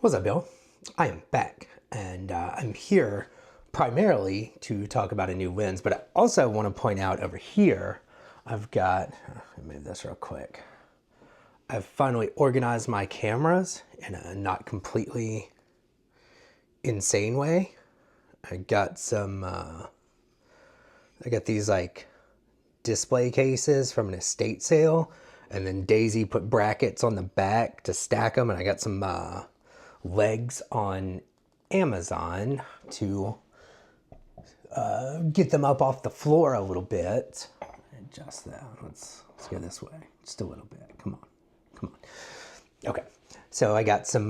What's up, Bill? I am back, and I'm here primarily to talk about a new lens, but I also want to point out over here, I've got, let me move this real quick. I've finally organized my cameras in a not completely insane way. I got these like display cases from an estate sale, and then Daisy put brackets on the back to stack them, and I got some legs on Amazon to get them up off the floor a little bit. Adjust that. Let's go this way just a little bit. Come on. Okay, so I got some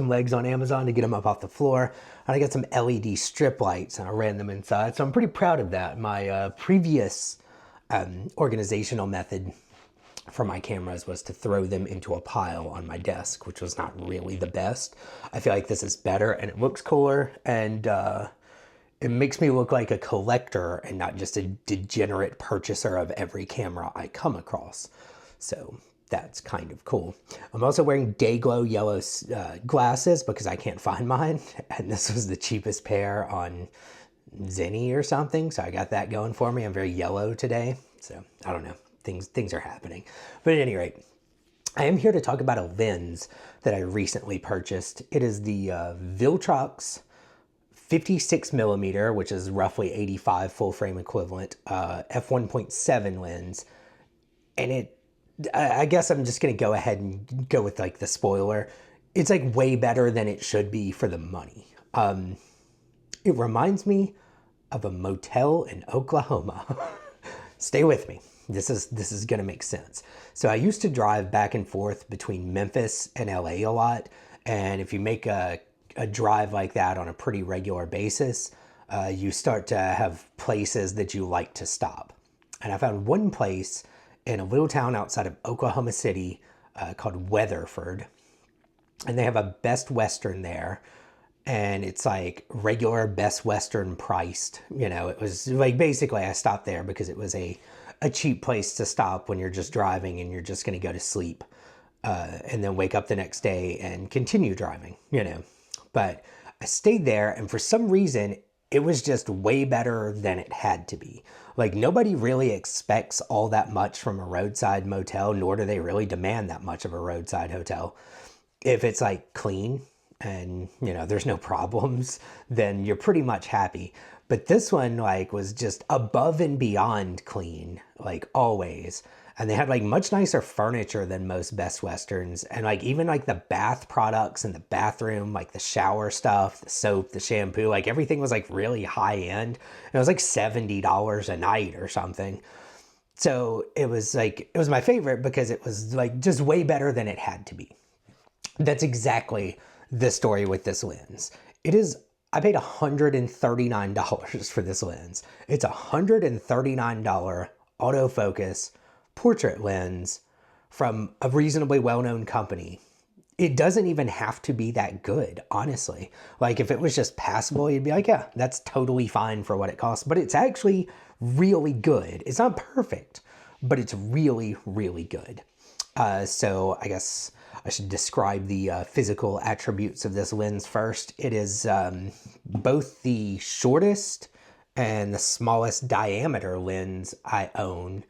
legs on Amazon to get them up off the floor, and I got some LED strip lights, and I ran them inside. So I'm pretty proud of that. My previous organizational method for my cameras was to throw them into a pile on my desk, which was not really the best. I feel like this is better, and it looks cooler, and it makes me look like a collector and not just a degenerate purchaser of every camera I come across. So that's kind of cool. I'm also wearing Dayglow yellow glasses because I can't find mine, and this was the cheapest pair on Zenny or something, so I got that going for me. I'm very yellow today, so I don't know. Things are happening. But at any rate, I am here to talk about a lens that I recently purchased. It is the Viltrox 56 millimeter, which is roughly 85 full frame equivalent, f1.7 lens. And I guess I'm just gonna go ahead and go with like the spoiler. It's like way better than it should be for the money. It reminds me of a motel in Oklahoma. Stay with me. This is gonna make sense. So I used to drive back and forth between Memphis and LA a lot, and if you make a drive like that on a pretty regular basis, you start to have places that you like to stop. And I found one place in a little town outside of Oklahoma City called Weatherford, and they have a Best Western there, and it's like regular Best Western priced. You know, it was like basically I stopped there because it was a cheap place to stop when you're just driving and you're just going to go to sleep and then wake up the next day and continue driving, you know. But I stayed there, and for some reason, it was just way better than it had to be. Like, nobody really expects all that much from a roadside motel, nor do they really demand that much of a roadside hotel. If it's like clean and, you know, there's no problems, then you're pretty much happy. But this one like was just above and beyond clean, like always. And they had like much nicer furniture than most Best Westerns. And like even like the bath products in the bathroom, like the shower stuff, the soap, the shampoo, like everything was like really high end. And it was like $70 a night or something. So it was my favorite because it was like just way better than it had to be. That's exactly the story with this lens. I paid $139 for this lens. It's a $139 autofocus portrait lens from a reasonably well-known company. It doesn't even have to be that good, honestly. Like if it was just passable, you'd be like, yeah, that's totally fine for what it costs, but it's actually really good. It's not perfect, but it's really, really good. So I guess I should describe the physical attributes of this lens first. It is both the shortest and the smallest diameter lens I own.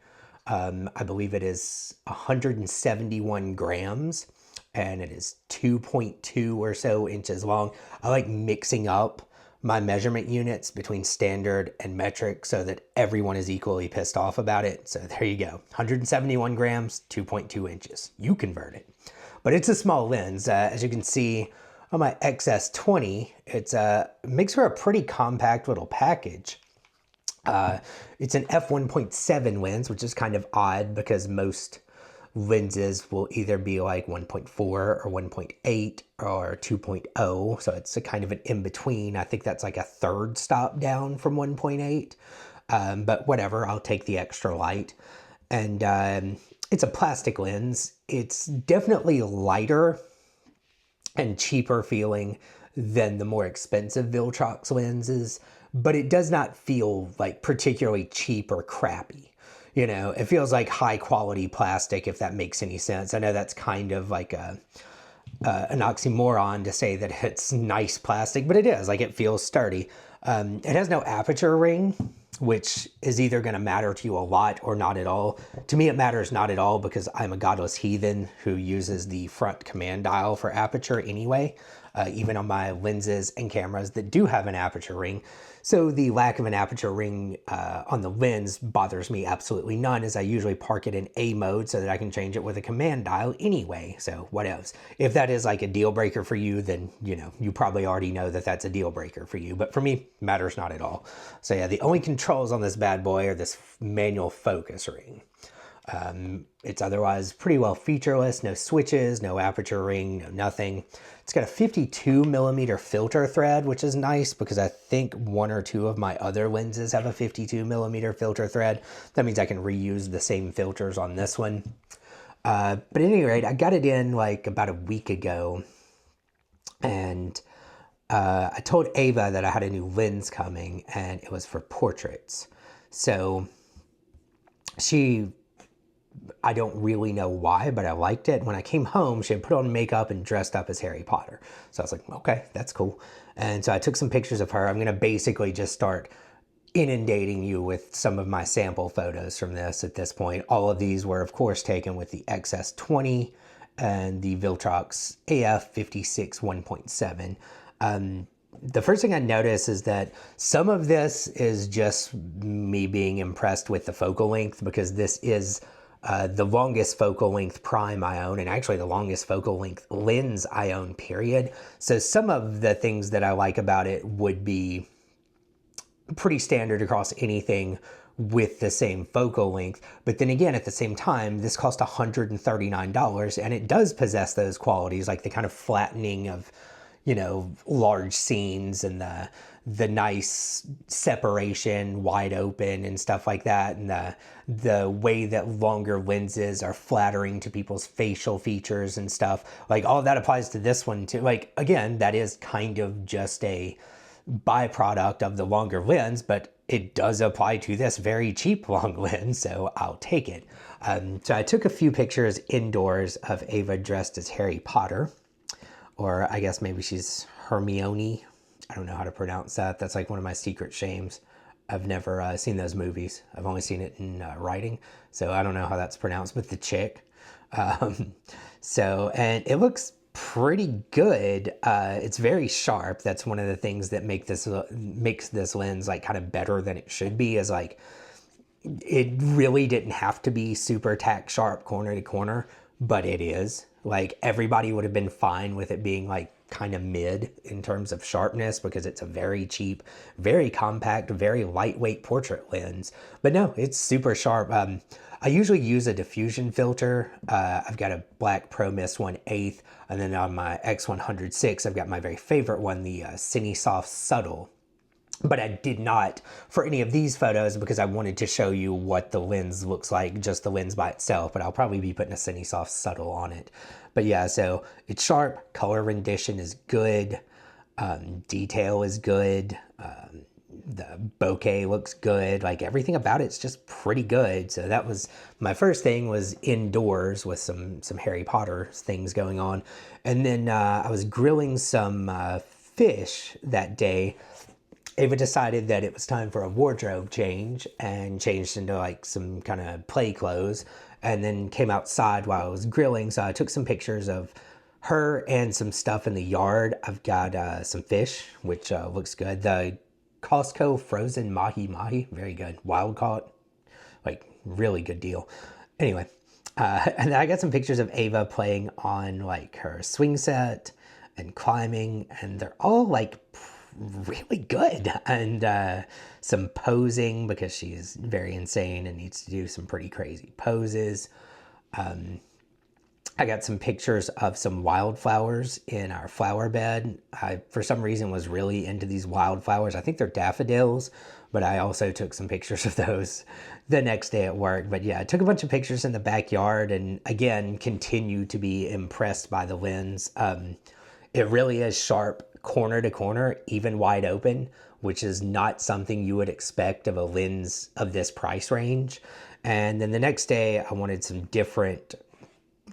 I believe it is 171 grams, and it is 2.2 or so inches long. I like mixing up my measurement units between standard and metric so that everyone is equally pissed off about it. So there you go, 171 grams, 2.2 inches. You convert it. But it's a small lens. As you can see on my XS20, it makes for a pretty compact little package. It's an f1.7 lens, which is kind of odd because most lenses will either be like 1.4 or 1.8 or 2.0. So it's a kind of an in-between. I think that's like a third stop down from 1.8. But whatever, I'll take the extra light. And it's a plastic lens. It's definitely lighter and cheaper feeling than the more expensive Viltrox lenses, but it does not feel like particularly cheap or crappy. You know, it feels like high quality plastic, if that makes any sense. I know that's kind of like a an oxymoron to say that it's nice plastic, but it is. Like, it feels sturdy. It has no aperture ring, which is either going to matter to you a lot or not at all. To me, it matters not at all because I'm a godless heathen who uses the front command dial for aperture anyway, even on my lenses and cameras that do have an aperture ring. So the lack of an aperture ring on the lens bothers me absolutely none, as I usually park it in A mode so that I can change it with a command dial anyway. So what else? If that is like a deal breaker for you, then, you know, you probably already know that that's a deal breaker for you. But for me, matters not at all. So yeah, the only controls on this bad boy are this manual focus ring. It's otherwise pretty well featureless, no switches, no aperture ring, no nothing. It's got a 52 millimeter filter thread, which is nice because I think one or two of my other lenses have a 52 millimeter filter thread. That means I can reuse the same filters on this one. But at any rate, I got it in like about a week ago, and I told Ava that I had a new lens coming and it was for portraits. So I don't really know why, but I liked it. When I came home, she had put on makeup and dressed up as Harry Potter. So I was like, okay, that's cool. And so I took some pictures of her. I'm going to basically just start inundating you with some of my sample photos from this at this point. All of these were, of course, taken with the XS20 and the Viltrox AF56 1.7. The first thing I notice is that some of this is just me being impressed with the focal length, because this is the longest focal length prime I own, and actually the longest focal length lens I own, period. So some of the things that I like about it would be pretty standard across anything with the same focal length. But then again, at the same time, this cost $139, and it does possess those qualities, like the kind of flattening of, you know, large scenes and the nice separation, wide open and stuff like that, and the way that longer lenses are flattering to people's facial features and stuff. Like, all of that applies to this one too. Like, again, that is kind of just a byproduct of the longer lens, but it does apply to this very cheap long lens, so I'll take it. So I took a few pictures indoors of Ava dressed as Harry Potter, or I guess maybe she's Hermione. I don't know how to pronounce that. That's like one of my secret shames. I've never seen those movies. I've only seen it in writing, so I don't know how that's pronounced, but the chick. And it looks pretty good. It's very sharp. That's one of the things that makes this lens like kind of better than it should be, is like, it really didn't have to be super tack sharp corner to corner, but it is. Like, everybody would have been fine with it being like kind of mid in terms of sharpness, because it's a very cheap, very compact, very lightweight portrait lens. But no, it's super sharp. I usually use a diffusion filter. I've got a black Pro Mist 1/8, and then on my X100 I've got my very favorite one, the Cinesoft Subtle. But I did not for any of these photos, because I wanted to show you what the lens looks like, just the lens by itself, but I'll probably be putting a Cinesoft Subtle on it. But yeah, so it's sharp, color rendition is good, detail is good, the bokeh looks good, like everything about it's just pretty good. So that was my first thing, was indoors with some Harry Potter things going on. And then I was grilling some fish that day. Ava decided that it was time for a wardrobe change, and changed into like some kind of play clothes, and then came outside while I was grilling. So I took some pictures of her and some stuff in the yard. I've got some fish, which looks good. The Costco frozen mahi-mahi, very good. Wild caught, like really good deal. Anyway, and then I got some pictures of Ava playing on like her swing set and climbing, and they're all like really good, and some posing, because she's very insane and needs to do some pretty crazy poses. I got some pictures of some wildflowers in our flower bed. I, for some reason, was really into these wildflowers. I think they're daffodils, but I also took some pictures of those the next day at work. But yeah, I took a bunch of pictures in the backyard, and again, continue to be impressed by the lens. It really is sharp corner to corner, even wide open, which is not something you would expect of a lens of this price range. And then the next day, I wanted some different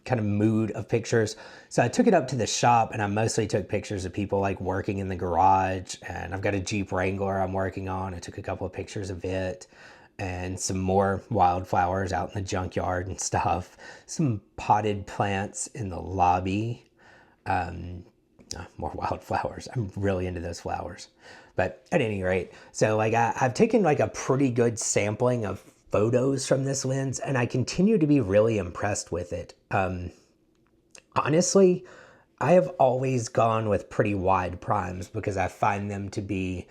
kind of mood of pictures. So I took it up to the shop and I mostly took pictures of people like working in the garage, and I've got a Jeep Wrangler I'm working on. I took a couple of pictures of it and some more wildflowers out in the junkyard and stuff. Some potted plants in the lobby. More wildflowers. I'm really into those flowers. But at any rate, so like I've taken like a pretty good sampling of photos from this lens, and I continue to be really impressed with it. Honestly, I have always gone with pretty wide primes because I find them to be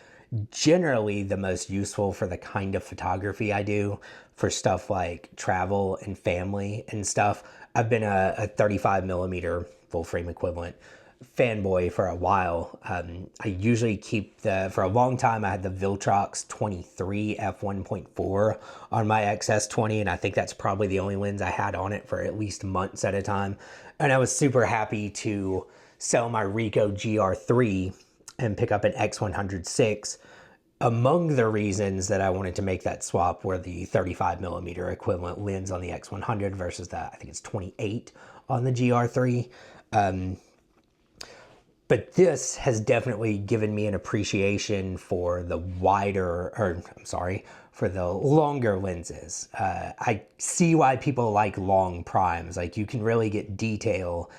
generally the most useful for the kind of photography I do, for stuff like travel and family and stuff. I've been a 35 millimeter full frame equivalent fanboy for a while. I usually keep for a long time I had the Viltrox 23 f1.4 on my XS20, and I think that's probably the only lens I had on it for at least months at a time. And I was super happy to sell my Ricoh GR3 and pick up an X100 Among the reasons that I wanted to make that swap were the 35 millimeter equivalent lens on the X100 versus the, I think it's 28 on the GR3. But this has definitely given me an appreciation for the for the longer lenses. I see why people like long primes. Like, you can really get detail.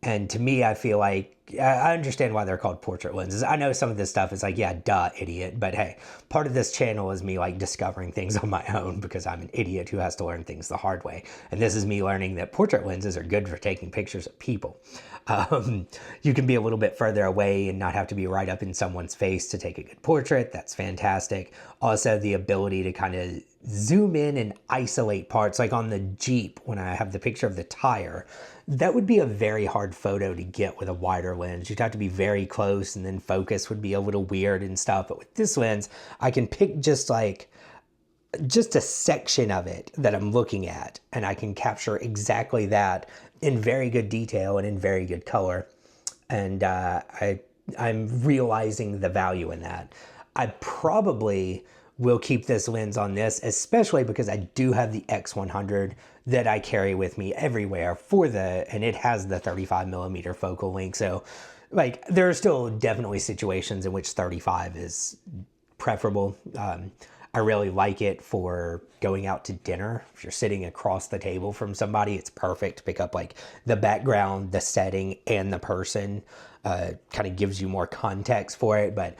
And to me, I feel like, I understand why they're called portrait lenses. I know some of this stuff is like, yeah, duh, idiot. But hey, part of this channel is me like discovering things on my own because I'm an idiot who has to learn things the hard way. And this is me learning that portrait lenses are good for taking pictures of people. You can be a little bit further away and not have to be right up in someone's face to take a good portrait. That's fantastic. Also, the ability to kind of zoom in and isolate parts, like on the Jeep, when I have the picture of the tire, that would be a very hard photo to get with a wider lens. You'd have to be very close, and then focus would be a little weird and stuff. But with this lens, I can pick just a section of it that I'm looking at, and I can capture exactly that in very good detail and in very good color. And I'm realizing the value in that. I probably will keep this lens on this, especially because I do have the X100 that I carry with me everywhere and it has the 35 millimeter focal length. So like, there are still definitely situations in which 35 is preferable. I really like it for going out to dinner. If you're sitting across the table from somebody, it's perfect to pick up like the background, the setting, and the person. Kind of gives you more context for it. But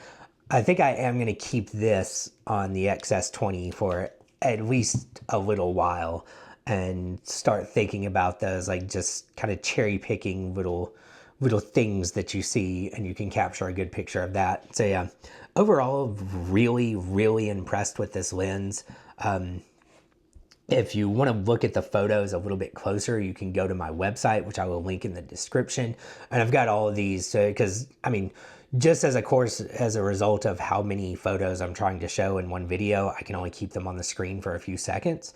I think I am going to keep this on the XS20 for at least a little while and start thinking about those, like just kind of cherry picking little things that you see, and you can capture a good picture of that. So yeah, overall, really, really impressed with this lens. If you want to look at the photos a little bit closer, you can go to my website, which I will link in the description. And I've got all of these because, I mean, just as a result of how many photos I'm trying to show in one video, I can only keep them on the screen for a few seconds.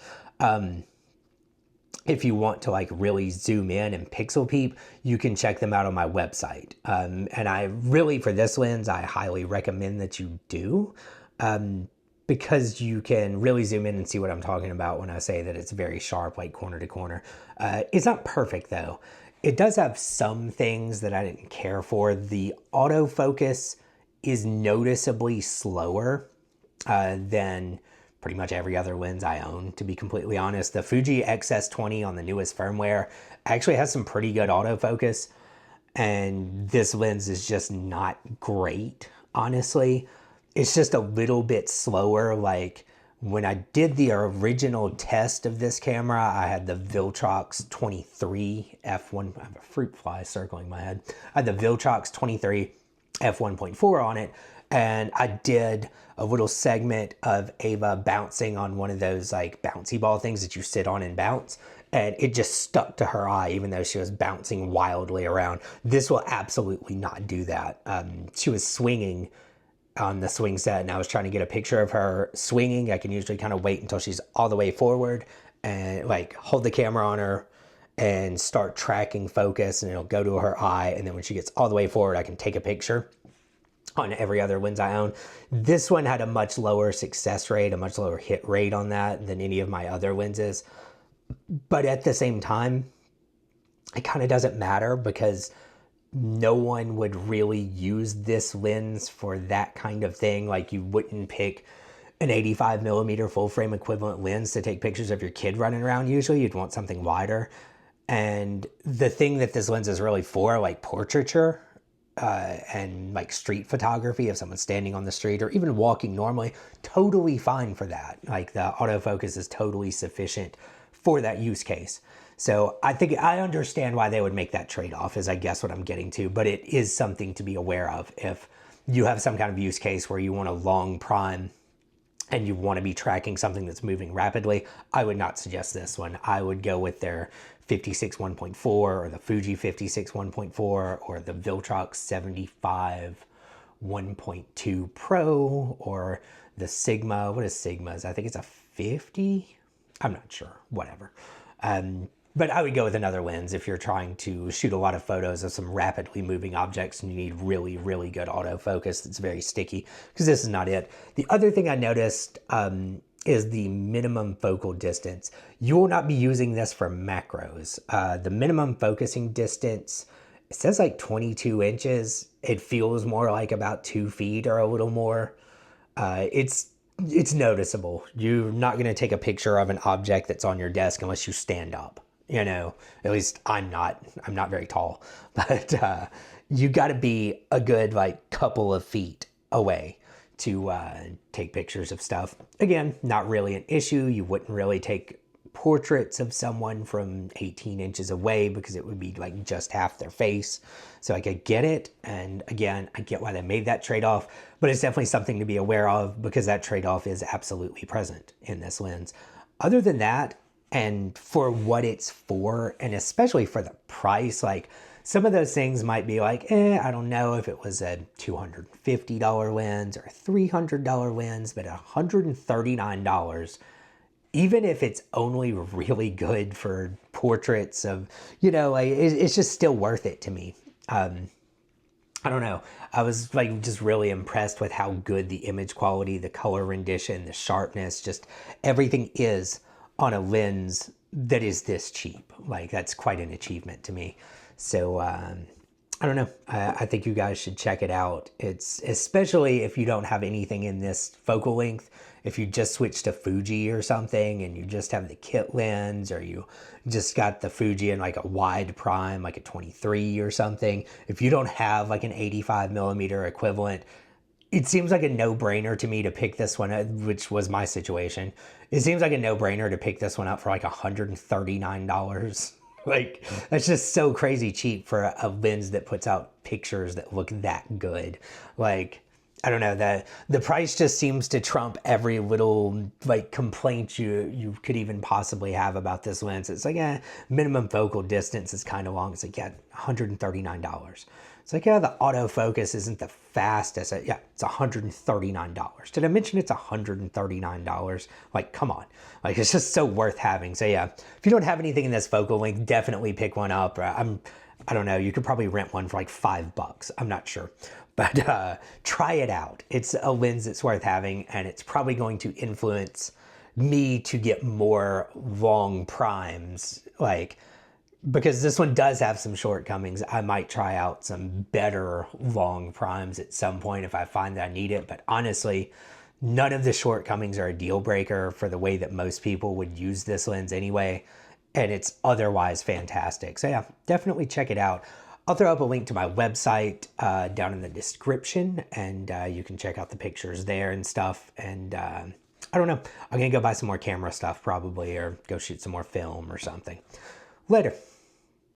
If you want to like really zoom in and pixel peep, you can check them out on my website. And I really, for this lens, I highly recommend that you do, because you can really zoom in and see what I'm talking about when I say that it's very sharp, like corner to corner. It's not perfect though. It does have some things that I didn't care for. The autofocus is noticeably slower than pretty much every other lens I own, to be completely honest. The Fuji XS20 on the newest firmware actually has some pretty good autofocus, and this lens is just not great, honestly. It's just a little bit slower. Like, when I did the original test of this camera, I had the Viltrox 23 f1. I have a fruit fly circling my head. I had the Viltrox 23 f1.4 on it, and I did a little segment of Ava bouncing on one of those like bouncy ball things that you sit on and bounce, and it just stuck to her eye even though she was bouncing wildly around. This will absolutely not do that. She was swinging on the swing set, and I was trying to get a picture of her swinging. I can usually kind of wait until she's all the way forward and like hold the camera on her and start tracking focus, and it'll go to her eye, and then when she gets all the way forward, I can take a picture. On every other lens I own, this one had a much lower success rate, a much lower hit rate on that than any of my other lenses. But at the same time, it kind of doesn't matter because no one would really use this lens for that kind of thing. Like you wouldn't pick an 85 millimeter full frame equivalent lens to take pictures of your kid running around. Usually you'd want something wider. And the thing that this lens is really for, like portraiture and like street photography, if someone's standing on the street or even walking normally, totally fine for that. Like the autofocus is totally sufficient for that use case. So I think I understand why they would make that trade-off is I guess what I'm getting to, but it is something to be aware of. If you have some kind of use case where you want a long prime and you want to be tracking something that's moving rapidly, I would not suggest this one. I would go with their 56 1.4 or the Fuji 56 1.4 or the Viltrox 75 1.2 Pro or the Sigma. What is Sigma's? I think it's a 50. I'm not sure. Whatever. But I would go with another lens if you're trying to shoot a lot of photos of some rapidly moving objects and you need really, really good autofocus that's very sticky, because this is not it. The other thing I noticed is the minimum focal distance. You will not be using this for macros. The minimum focusing distance, it says like 22 inches. It feels more like about 2 feet or a little more. It's noticeable. You're not going to take a picture of an object that's on your desk unless you stand up. You know, at least I'm not very tall, but you got to be a good like couple of feet away to take pictures of stuff. Again, not really an issue. You wouldn't really take portraits of someone from 18 inches away because it would be like just half their face. So I could get it. And again, I get why they made that trade-off, but it's definitely something to be aware of because that trade-off is absolutely present in this lens. Other than that, and for what it's for, and especially for the price, like some of those things might be like, I don't know if it was a $250 lens or a $300 lens, but $139, even if it's only really good for portraits of, you know, like, it's just still worth it to me. I don't know. I was like just really impressed with how good the image quality, the color rendition, the sharpness, just everything is on a lens that is this cheap. Like that's quite an achievement to me. So I don't know. I think you guys should check it out. It's especially if you don't have anything in this focal length. If you just switch to Fuji or something and you just have the kit lens, or you just got the Fuji in like a wide prime, like a 23 or something. If you don't have like an 85 millimeter equivalent, it seems like a no-brainer to me to pick this one up, which was my situation. It seems like a no-brainer to pick this one up for like $139. Like, that's just so crazy cheap for a lens that puts out pictures that look that good. Like, I don't know, the price just seems to trump every little like complaint you could even possibly have about this lens. It's like, minimum focal distance is kind of long. It's like, $139. It's like, the autofocus isn't the fastest. It's $139. Did I mention it's $139? Like, come on. Like, it's just so worth having. So yeah, if you don't have anything in this focal length, definitely pick one up. I don't know, you could probably rent one for like $5. I'm not sure. But try it out. It's a lens that's worth having, and it's probably going to influence me to get more long primes. Like, because this one does have some shortcomings, I might try out some better long primes at some point if I find that I need it. But honestly, none of the shortcomings are a deal breaker for the way that most people would use this lens anyway. And it's otherwise fantastic. So yeah, definitely check it out. I'll throw up a link to my website down in the description, and you can check out the pictures there and stuff. And I don't know, I'm gonna go buy some more camera stuff probably, or go shoot some more film or something. Later.